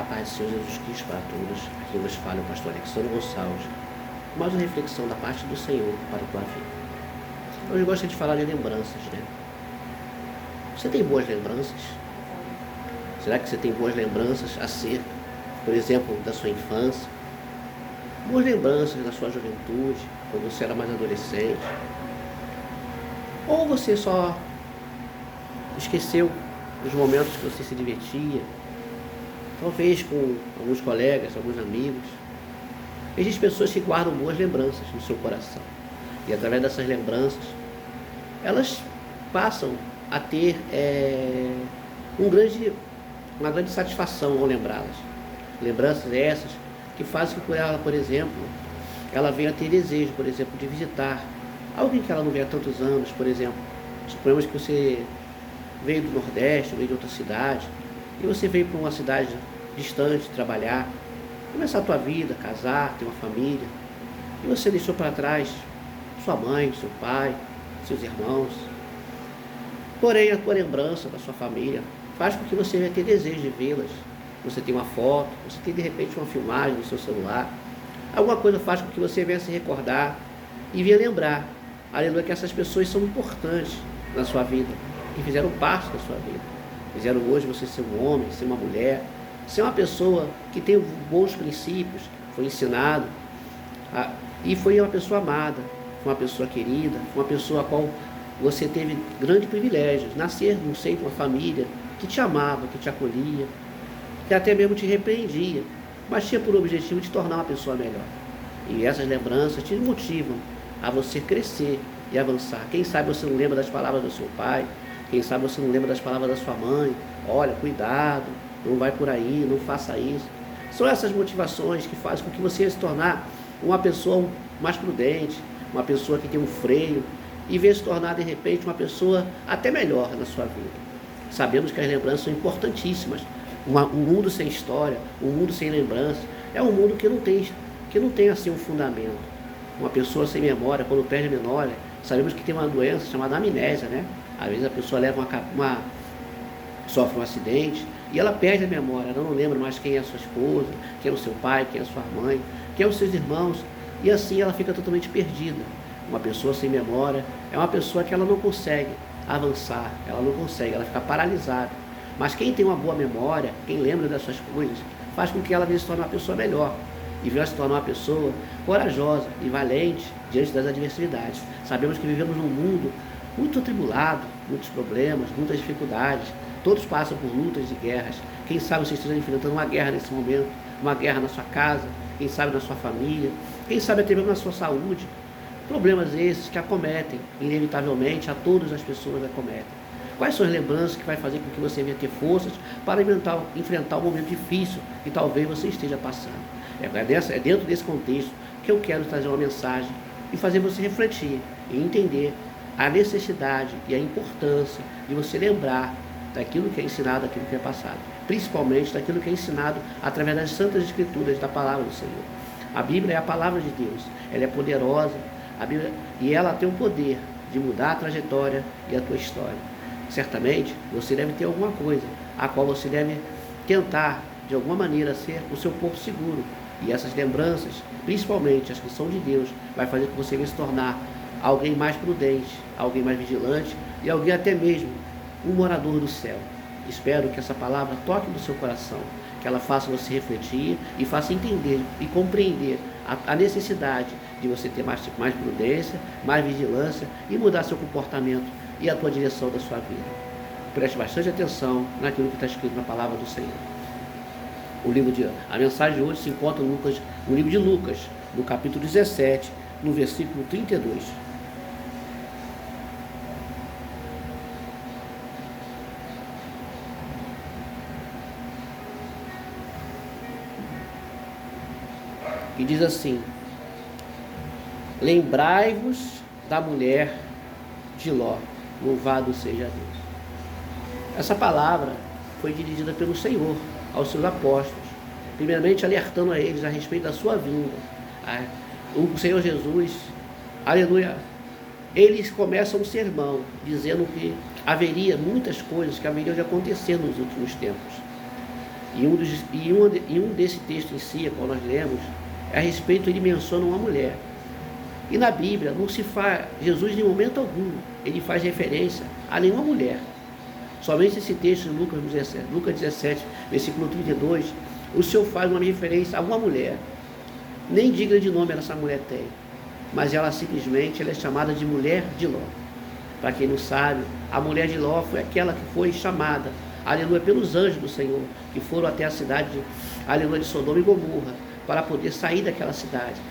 A paz do Senhor Jesus Cristo para todos. Aqui vos fala o pastor Alexandre Gonçalves. Mais uma reflexão da parte do Senhor para a tua vida. Hoje eu gosto de falar de lembranças, né? Você tem boas lembranças? Será que você tem boas lembranças acerca, por exemplo, da sua infância? Boas lembranças da sua juventude, quando você era mais adolescente? Ou você só esqueceu os momentos que você se divertia? Talvez com alguns colegas, alguns amigos. Existem pessoas que guardam boas lembranças no seu coração. E através dessas lembranças, elas passam a ter uma grande satisfação ao lembrá-las. Lembranças essas que fazem com que ela, por exemplo, ela venha a ter desejo, por exemplo, de visitar alguém que ela não vê há tantos anos, por exemplo. Suponhamos que você veio do Nordeste, veio de outra cidade, e você veio para uma cidade distante, trabalhar, começar a tua vida, casar, ter uma família, e você deixou para trás sua mãe, seu pai, seus irmãos. Porém, a tua lembrança da sua família faz com que você venha ter desejo de vê-las. Você tem uma foto, você tem de repente uma filmagem no seu celular. Alguma coisa faz com que você venha se recordar e venha lembrar, aleluia, que essas pessoas são importantes na sua vida, que fizeram parte da sua vida. Fizeram hoje você ser um homem, ser uma mulher, ser uma pessoa que tem bons princípios, foi ensinado, e foi uma pessoa amada, foi uma pessoa querida, foi uma pessoa a qual você teve grande privilégio, nascer no seio de uma família que te amava, que te acolhia, que até mesmo te repreendia, mas tinha por objetivo te tornar uma pessoa melhor. E essas lembranças te motivam a você crescer e avançar. Quem sabe você não lembra das palavras do seu pai, quem sabe você não lembra das palavras da sua mãe. Olha, cuidado, não vai por aí, não faça isso. São essas motivações que fazem com que você se tornar uma pessoa mais prudente, uma pessoa que tem um freio, e venha se tornar de repente uma pessoa até melhor na sua vida. Sabemos que as lembranças são importantíssimas. Um mundo sem história, um mundo sem lembranças, é um mundo que não tem assim um fundamento. Uma pessoa sem memória, quando perde a memória, sabemos que tem uma doença chamada amnésia, né? Às vezes a pessoa sofre um acidente e ela perde a memória, ela não lembra mais quem é a sua esposa, quem é o seu pai, quem é a sua mãe, quem é os seus irmãos, e assim ela fica totalmente perdida. Uma pessoa sem memória é uma pessoa que ela não consegue avançar, ela fica paralisada. Mas quem tem uma boa memória, quem lembra dessas coisas, faz com que ela venha se tornar uma pessoa melhor e venha se tornar uma pessoa corajosa e valente diante das adversidades. Sabemos que vivemos num mundo muito atribulado, muitos problemas, muitas dificuldades. Todos passam por lutas e guerras. Quem sabe você esteja enfrentando uma guerra nesse momento, uma guerra na sua casa, quem sabe na sua família, quem sabe até mesmo na sua saúde. Problemas esses que acometem, inevitavelmente, a todas as pessoas acometem. Quais são as lembranças que vai fazer com que você venha ter forças para enfrentar um momento difícil que talvez você esteja passando? É dentro desse contexto que eu quero trazer uma mensagem e fazer você refletir e entender a necessidade e a importância de você lembrar daquilo que é ensinado, daquilo que é passado, principalmente daquilo que é ensinado através das Santas Escrituras, da Palavra do Senhor. A Bíblia é a Palavra de Deus, ela é poderosa, a Bíblia, e ela tem o poder de mudar a trajetória e a tua história. Certamente, você deve ter alguma coisa a qual você deve tentar, de alguma maneira, ser o seu porto seguro. E essas lembranças, principalmente as que são de Deus, vai fazer com que você venha se tornar alguém mais prudente, alguém mais vigilante e alguém até mesmo um morador do céu. Espero que essa palavra toque no seu coração, que ela faça você refletir e faça entender e compreender a necessidade de você ter mais prudência, mais vigilância e mudar seu comportamento e a tua direção da sua vida. Preste bastante atenção naquilo que está escrito na palavra do Senhor. A mensagem de hoje se encontra no livro de Lucas, no capítulo 17, no versículo 32. E diz assim: lembrai-vos da mulher de Ló, louvado seja Deus. Essa palavra foi dirigida pelo Senhor aos seus apóstolos, primeiramente alertando a eles a respeito da sua vinda. O Senhor Jesus, aleluia, eles começam um sermão dizendo que haveria muitas coisas que haveriam de acontecer nos últimos tempos. E um desse texto em si, qual nós lemos, a respeito, ele menciona uma mulher. E na Bíblia, não se faz, Jesus em momento algum, ele faz referência a nenhuma mulher. Somente esse texto de Lucas 17, versículo 32, o Senhor faz uma referência a uma mulher. Nem digna de nome essa mulher tem, mas ela simplesmente ela é chamada de mulher de Ló. Para quem não sabe, a mulher de Ló foi aquela que foi chamada, aleluia, pelos anjos do Senhor, que foram até a cidade, aleluia, de Sodoma e Gomorra, para poder sair daquela cidade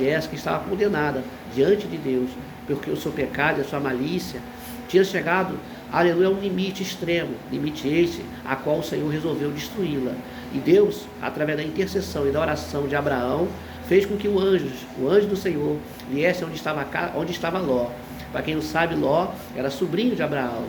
essa que estava condenada diante de Deus, porque o seu pecado e a sua malícia tinha chegado, aleluia, a um limite extremo, limite esse a qual o Senhor resolveu destruí-la. E Deus, através da intercessão e da oração de Abraão, fez com que o anjo do Senhor, viesse onde estava Ló. Para quem não sabe, Ló era sobrinho de Abraão.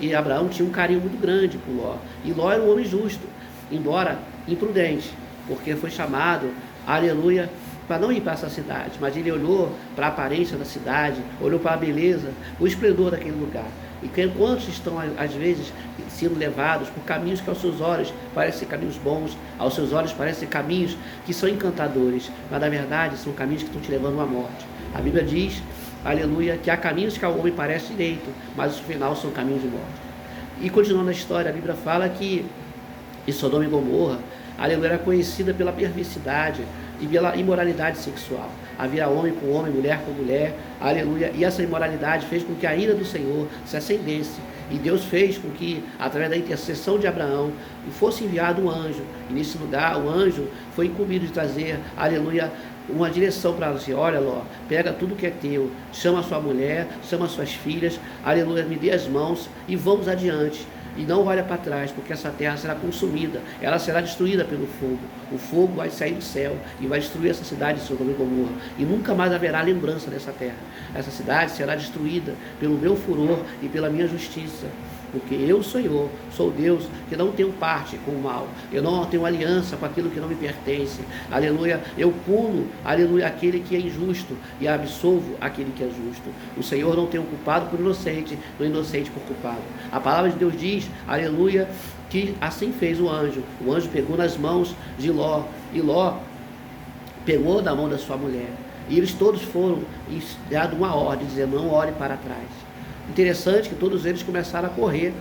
E Abraão tinha um carinho muito grande por Ló. E Ló era um homem justo, embora imprudente, porque foi chamado, aleluia, para não ir para essa cidade, mas ele olhou para a aparência da cidade, olhou para a beleza, o esplendor daquele lugar. E quantos estão, às vezes, sendo levados por caminhos que aos seus olhos parecem ser caminhos bons, aos seus olhos parecem ser caminhos que são encantadores, mas na verdade são caminhos que estão te levando à morte. A Bíblia diz, aleluia, que há caminhos que ao homem parece direito, mas no final são caminhos de morte. E continuando a história, a Bíblia fala que em Sodoma e Gomorra, aleluia, era conhecida pela perversidade e pela imoralidade sexual. Havia homem com homem, mulher com mulher, aleluia, e essa imoralidade fez com que a ira do Senhor se acendesse. E Deus fez com que, através da intercessão de Abraão, fosse enviado um anjo. E nesse lugar, o anjo foi incumbido de trazer, aleluia, uma direção para ela, assim, olha, Ló, pega tudo que é teu, chama a sua mulher, chama as suas filhas, aleluia, me dê as mãos e vamos adiante. E não olha para trás, porque essa terra será consumida, ela será destruída pelo fogo. O fogo vai sair do céu e vai destruir essa cidade de Sodoma e Gomorra. E nunca mais haverá lembrança dessa terra. Essa cidade será destruída pelo meu furor e pela minha justiça. Porque eu, Senhor, sou Deus que não tenho parte com o mal. Eu não tenho aliança com aquilo que não me pertence. Aleluia. Eu puno, aleluia, aquele que é injusto e absolvo aquele que é justo. O Senhor não tem um culpado por inocente, no inocente por culpado. A palavra de Deus diz, aleluia, que assim fez o anjo. O anjo pegou nas mãos de Ló. E Ló pegou da mão da sua mulher. E eles todos foram dado uma ordem, dizendo, não olhe para trás. Interessante que todos eles começaram a correr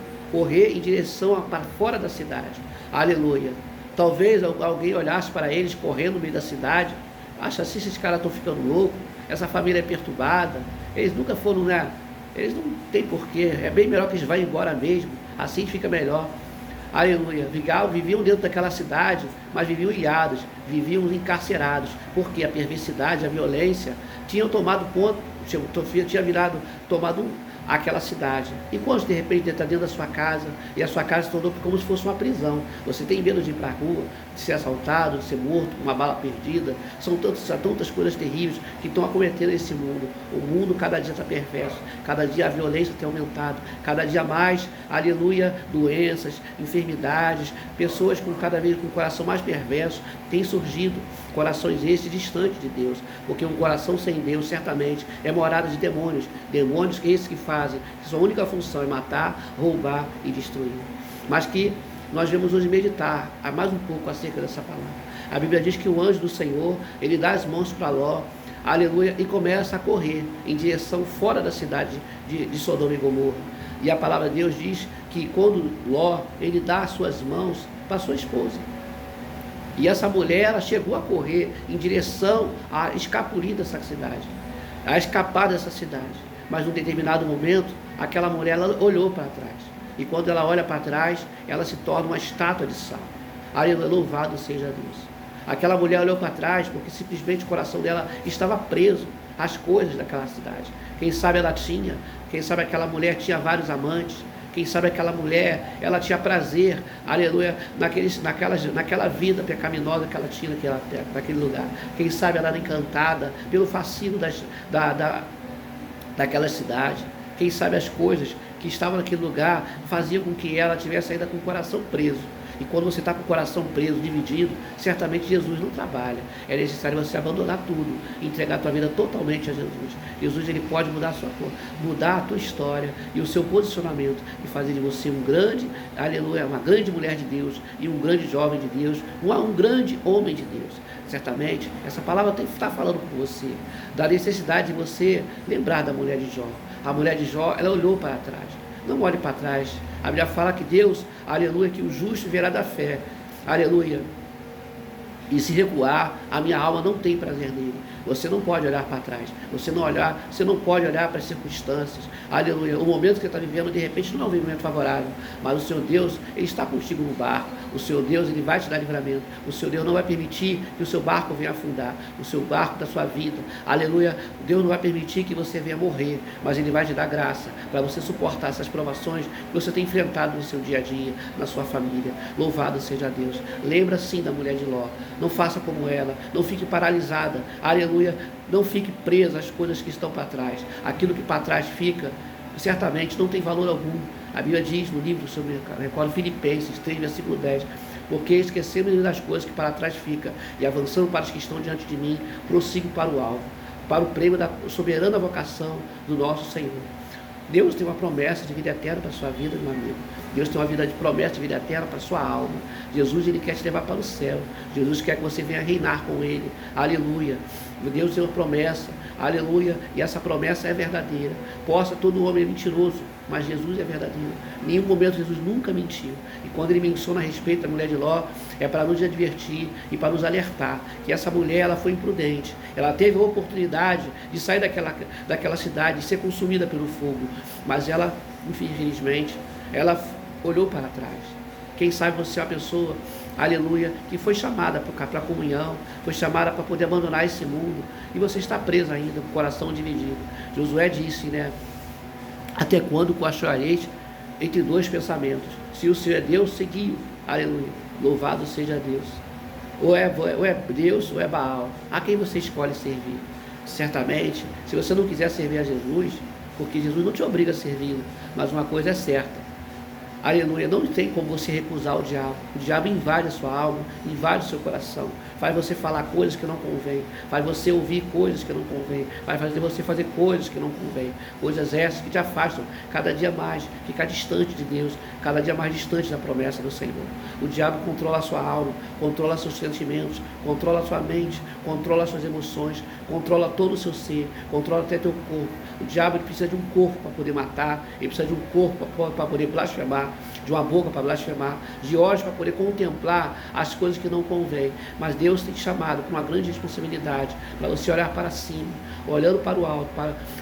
em direção para fora da cidade. Aleluia. Talvez alguém olhasse para eles correndo no meio da cidade, acha assim, esses caras estão ficando loucos, essa família é perturbada, eles nunca foram, né? Eles não tem porquê, é bem melhor que eles vá embora mesmo, assim fica melhor. Aleluia. Viviam dentro daquela cidade, mas viviam ilhados, viviam encarcerados, porque a perversidade, a violência tinham tomado conta, tinha tomado aquela cidade. E quando de repente entra dentro da sua casa, e a sua casa se tornou como se fosse uma prisão, você tem medo de ir para a rua, de ser assaltado, de ser morto, uma bala perdida, são tantas coisas terríveis que estão acometendo esse mundo. O mundo cada dia está perverso, cada dia a violência tem aumentado, cada dia mais, aleluia, doenças, enfermidades, pessoas cada vez com o coração mais perverso têm surgido, corações esses distantes de Deus, porque um coração sem Deus certamente é morada de demônios esses que fazem, que sua única função é matar, roubar e destruir. Mas que nós vamos hoje meditar mais um pouco acerca dessa palavra. A Bíblia diz que o anjo do Senhor, ele dá as mãos para Ló, aleluia, e começa a correr em direção fora da cidade de Sodoma e Gomorra. E a palavra de Deus diz que quando Ló, ele dá as suas mãos para sua esposa. E essa mulher, ela chegou a correr em direção a escapulir dessa cidade, a escapar dessa cidade. Mas num determinado momento, aquela mulher, ela olhou para trás. E quando ela olha para trás, ela se torna uma estátua de sal. Aleluia, louvado seja Deus. Aquela mulher olhou para trás porque simplesmente o coração dela estava preso às coisas daquela cidade. Quem sabe aquela mulher tinha vários amantes. Quem sabe aquela mulher, ela tinha prazer, aleluia, naquela vida pecaminosa que ela tinha naquele lugar. Quem sabe ela era encantada pelo fascínio daquela cidade. Quem sabe as coisas que estavam naquele lugar faziam com que ela tivesse ainda com o coração preso. E quando você está com o coração preso, dividido, certamente Jesus não trabalha. É necessário você abandonar tudo, entregar a tua vida totalmente a Jesus. Jesus, ele pode mudar a tua história e o seu posicionamento e fazer de você um grande, aleluia, uma grande mulher de Deus e um grande jovem de Deus, um grande homem de Deus. Certamente, essa palavra tem que estar falando com você, da necessidade de você lembrar da mulher de Jó. A mulher de Jó, ela olhou para trás. Não olhe para trás. A Bíblia fala que Deus, aleluia, que o justo verá da fé. Aleluia. E se recuar, a minha alma não tem prazer nele. Você não pode olhar para trás. Você não pode olhar para as circunstâncias. Aleluia. O momento que você está vivendo, de repente, não é um momento favorável. Mas o seu Deus, ele está contigo no barco. O seu Deus, ele vai te dar livramento. O seu Deus não vai permitir que o seu barco venha afundar. O seu barco da sua vida. Aleluia. Deus não vai permitir que você venha morrer. Mas ele vai te dar graça para você suportar essas provações que você tem enfrentado no seu dia a dia, na sua família. Louvado seja Deus. Lembra sim da mulher de Ló. Não faça como ela. Não fique paralisada. Aleluia. Não fique preso às coisas que estão para trás. Aquilo que para trás fica, certamente não tem valor algum. A Bíblia diz no livro sobre, recordo, Filipenses 3, versículo 10, porque esquecemos das coisas que para trás ficam e avançando para as que estão diante de mim, prossigo para o alvo, para o prêmio da soberana vocação do nosso Senhor. Deus tem uma promessa de vida eterna para a sua vida, meu amigo. Deus tem uma vida de promessa de vida eterna para a sua alma. Jesus, ele quer te levar para o céu. Jesus quer que você venha reinar com ele. Aleluia. Deus tem uma promessa. Aleluia. E essa promessa é verdadeira. Possa todo homem é mentiroso, mas Jesus é verdadeiro. Em nenhum momento Jesus nunca mentiu. E quando ele menciona a respeito da mulher de Ló, é para nos advertir e para nos alertar que essa mulher, ela foi imprudente. Ela teve a oportunidade de sair daquela cidade, de ser consumida pelo fogo. Mas ela, infelizmente, ela olhou para trás. Quem sabe você é uma pessoa, aleluia, que foi chamada para a comunhão, foi chamada para poder abandonar esse mundo, e você está preso ainda, com o coração dividido. Josué disse, né? Até quando coachareis entre dois pensamentos? Se o Senhor é Deus, segui-o. Aleluia. Louvado seja Deus. Ou é Deus ou é Baal. A quem você escolhe servir? Certamente, se você não quiser servir a Jesus, porque Jesus não te obriga a servi-lo, mas uma coisa é certa. Aleluia, não tem como você recusar o diabo. O diabo invade a sua alma, invade o seu coração, faz você falar coisas que não convém, faz você ouvir coisas que não convém, vai fazer você fazer coisas que não convém, coisas essas que te afastam cada dia mais, ficar distante de Deus, cada dia mais distante da promessa do Senhor. O diabo controla a sua alma, controla seus sentimentos, controla a sua mente, controla as suas emoções, controla todo o seu ser, controla até teu corpo. O diabo, ele precisa de um corpo para poder matar, ele precisa de um corpo para poder blasfemar, de uma boca para blasfemar, de olhos para poder contemplar as coisas que não convém. Mas Deus tem te chamado com uma grande responsabilidade, para você olhar para cima, olhando para o alto,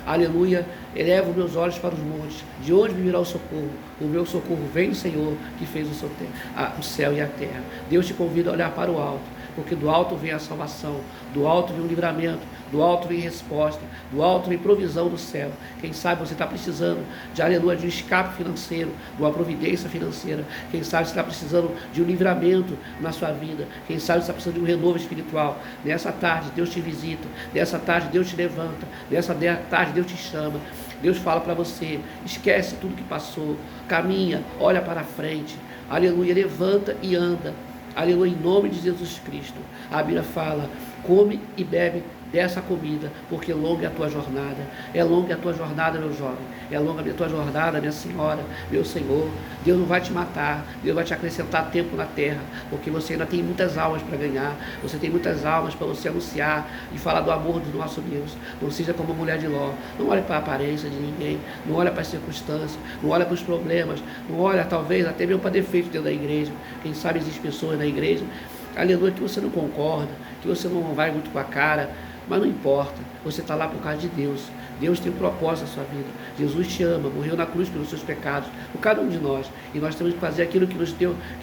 aleluia, elevo meus olhos para os montes, de onde me virá o socorro? O meu socorro vem do Senhor, que fez o céu e a terra. Deus te convida a olhar para o alto, porque do alto vem a salvação, do alto vem o livramento, do alto vem resposta, do alto vem provisão do céu. Quem sabe você está precisando de, aleluia, de um escape financeiro, de uma providência financeira. Quem sabe você está precisando de um livramento na sua vida. Quem sabe você está precisando de um renovo espiritual. Nessa tarde Deus te visita, nessa tarde Deus te levanta, nessa tarde Deus te chama. Deus fala para você, esquece tudo que passou, caminha, olha para frente, aleluia, levanta e anda. Aleluia, em nome de Jesus Cristo. A Bíblia fala, come e bebe dessa comida, porque longa é a tua jornada. É longa a tua jornada, meu jovem. É longa a tua jornada, minha senhora, meu Senhor. Deus não vai te matar, Deus vai te acrescentar tempo na terra, porque você ainda tem muitas almas para ganhar, você tem muitas almas para você anunciar e falar do amor do nosso Deus. Não seja como a mulher de Ló, não olhe para a aparência de ninguém, não olhe para as circunstâncias, não olhe para os problemas, não olhe talvez até mesmo para defeitos dentro da igreja. Quem sabe existem pessoas na igreja, aleluia, que você não concorda, que você não vai muito com a cara, mas não importa, você está lá por causa de Deus. Deus tem um propósito na sua vida. Jesus te ama, morreu na cruz pelos seus pecados, por cada um de nós. E nós temos que fazer aquilo que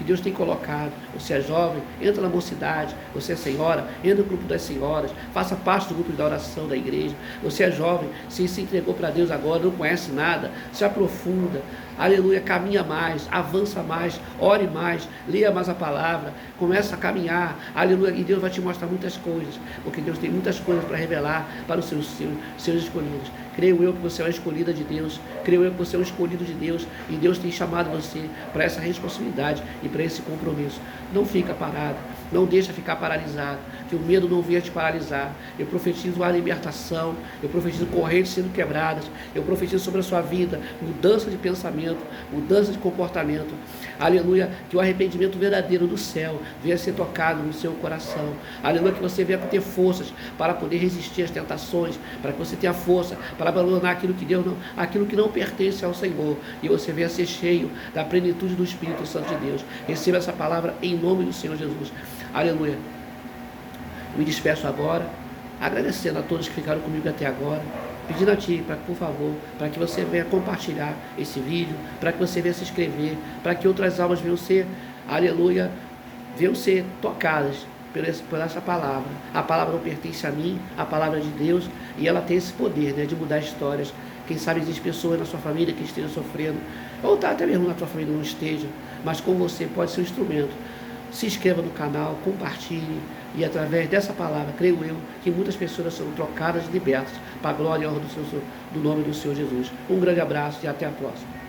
Deus tem colocado. Você é jovem, entra na mocidade. Você é senhora, entra no grupo das senhoras. Faça parte do grupo da oração da igreja. Você é jovem, se entregou para Deus agora, não conhece nada, se aprofunda. aleluia, caminha mais, avança mais, ore mais, leia mais a palavra, começa a caminhar, aleluia, e Deus vai te mostrar muitas coisas, porque Deus tem muitas coisas para revelar para os seus escolhidos. Creio eu que você é uma escolhida de Deus, creio eu que você é um escolhido de Deus, e Deus tem chamado você para essa responsabilidade e para esse compromisso. Não fica parado, não deixa ficar paralisado, que o medo não venha te paralisar. Eu profetizo a libertação, eu profetizo correntes sendo quebradas, eu profetizo sobre a sua vida, mudança de pensamento, mudança de comportamento, aleluia, que o arrependimento verdadeiro do céu venha ser tocado no seu coração, aleluia, que você venha ter forças para poder resistir às tentações, para que você tenha força para abandonar aquilo que Deus não, aquilo que não pertence ao Senhor, e você venha ser cheio da plenitude do Espírito Santo de Deus. Receba essa palavra em nome do Senhor Jesus, aleluia. Me despeço agora, agradecendo a todos que ficaram comigo até agora, pedindo a Ti, por favor, para que você venha compartilhar esse vídeo, para que você venha se inscrever, para que outras almas venham ser, aleluia, venham ser tocadas por essa palavra. A palavra não pertence a mim, a palavra é de Deus, e ela tem esse poder, né, de mudar histórias. Quem sabe existem pessoas na sua família que estejam sofrendo, ou até mesmo na sua família não esteja, mas com você pode ser um instrumento. Se inscreva no canal, compartilhe, e através dessa palavra, creio eu, que muitas pessoas serão trocadas e libertas para a glória e honra do nome do Senhor Jesus. Um grande abraço e até a próxima.